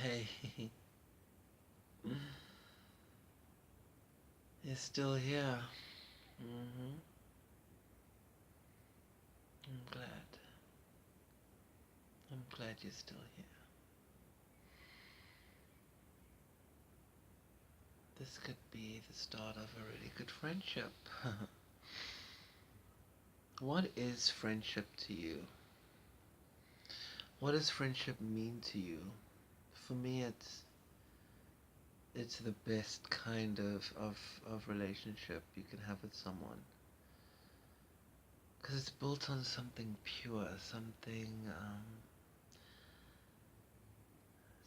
Hey, you're still here. I'm glad. I'm glad you're still here. This could be the start of a really good friendship. What is friendship to you? What does friendship mean to you? For me, it's the best kind of relationship you can have with someone. Because it's built on something pure,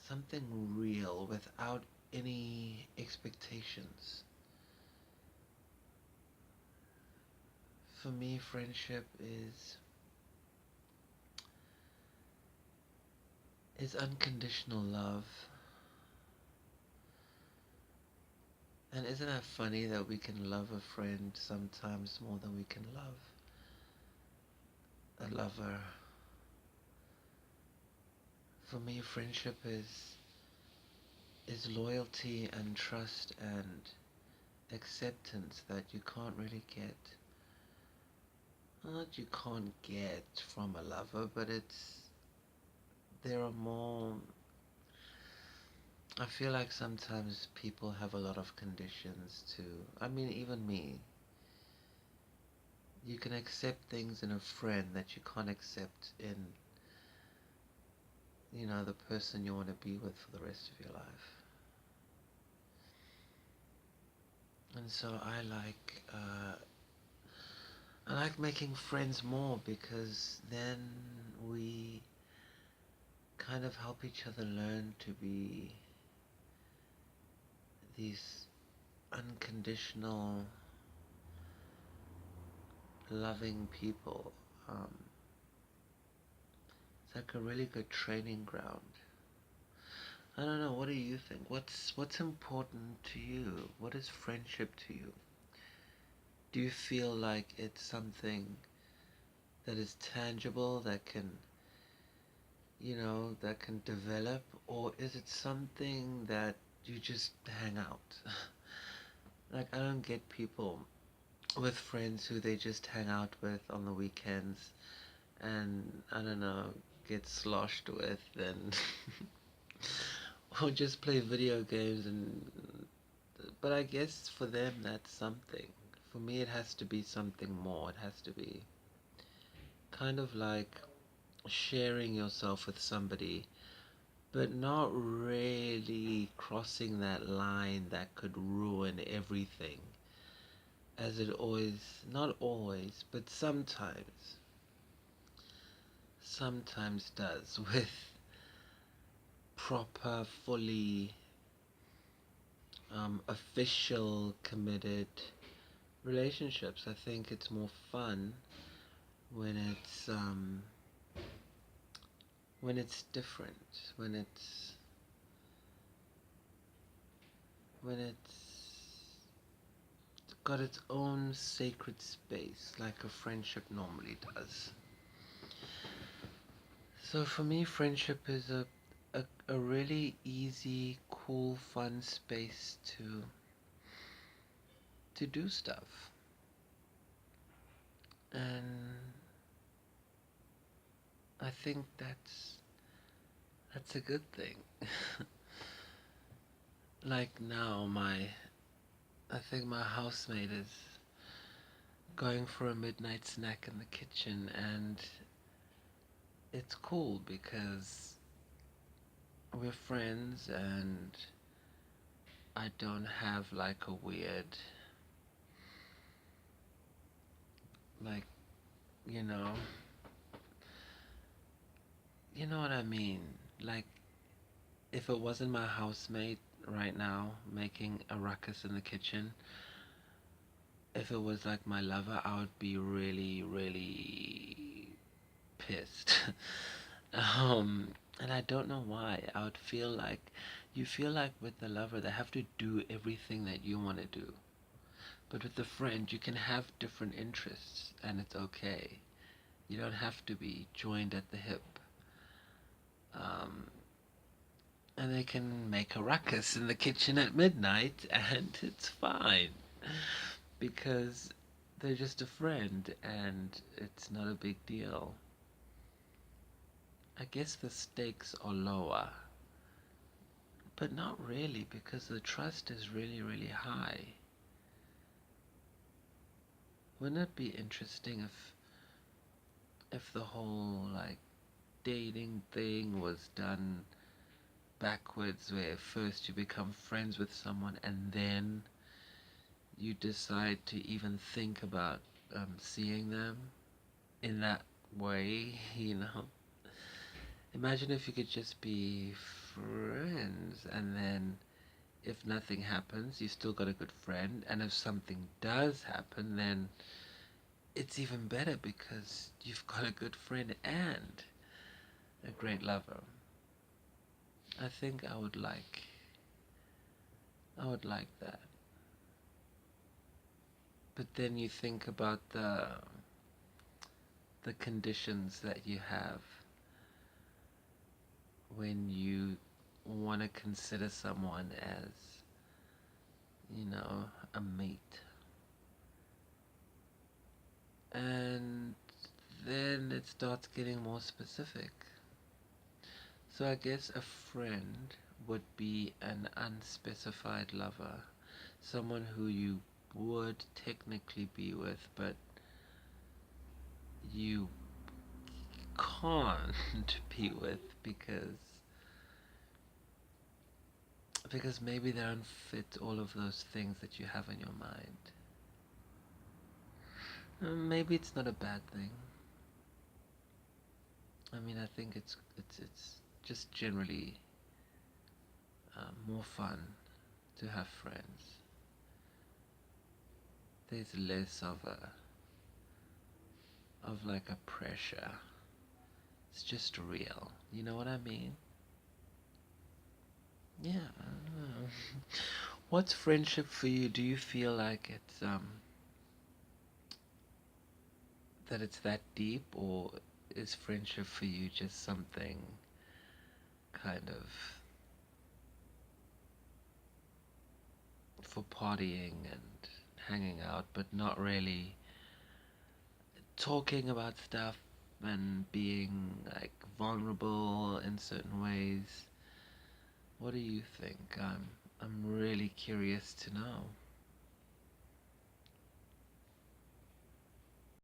something real without any expectations. For me, friendship is unconditional love. And isn't that funny that we can love a friend sometimes more than we can love a lover? For me, friendship is loyalty and trust and acceptance that you can't really get. Not you can't get from a lover, but there are more. I feel like sometimes people have a lot of conditions too. I mean, even me. You can accept things in a friend that you can't accept in, the person you want to be with for the rest of your life. And so I like making friends more because then we kind of help each other learn to be these unconditional, loving people. It's like a really good training ground. I don't know, what do you think? What's important to you? What is friendship to you? Do you feel like it's something that is tangible, that can develop, or is it something that you just hang out? Like, I don't get people with friends who they just hang out with on the weekends and, I don't know, get sloshed with and or just play video games. But I guess for them that's something. For me it has to be something more. It has to be kind of like sharing yourself with somebody, but not really crossing that line that could ruin everything, as it always, not always, but sometimes does with proper, fully official, committed relationships. I think it's more fun when it's different, when it's got its own sacred space, like a friendship normally does. So for me, friendship is a really easy, cool, fun space to do stuff. And I think that's a good thing. Like now, I think my housemate is going for a midnight snack in the kitchen, and it's cool because we're friends, and I don't have like a weird, like, you know, you know what I mean? Like, if it wasn't my housemate right now making a ruckus in the kitchen, if it was like my lover, I would be really, really pissed. um, and I don't know why. I would feel like, you feel like with the lover, they have to do everything that you want to do. But with the friend, you can have different interests, and it's okay. You don't have to be joined at the hip. Um, and they can make a ruckus in the kitchen at midnight, and it's fine because they're just a friend and it's not a big deal. I guess the stakes are lower, but not really because the trust is really, really high. Wouldn't it be interesting if the whole like dating thing was done backwards, where first you become friends with someone and then you decide to even think about seeing them in that way, you know? Imagine if you could just be friends and then if nothing happens, you still got a good friend, and if something does happen, then it's even better because you've got a good friend and a great lover. I think I would like that. But then you think about the conditions that you have when you want to consider someone as, a mate. And then it starts getting more specific. So I guess a friend would be an unspecified lover, someone who you would technically be with, but you can't be with because maybe they don't fit all of those things that you have in your mind. Maybe it's not a bad thing. I mean, I think it's just generally more fun to have friends. There's less of like a pressure. It's just real. You know what I mean? Yeah. I don't know. What's friendship for you? Do you feel like it's that deep, or is friendship for you just something kind of for partying and hanging out, but not really talking about stuff and being like vulnerable in certain ways? What do you think? I'm really curious to know.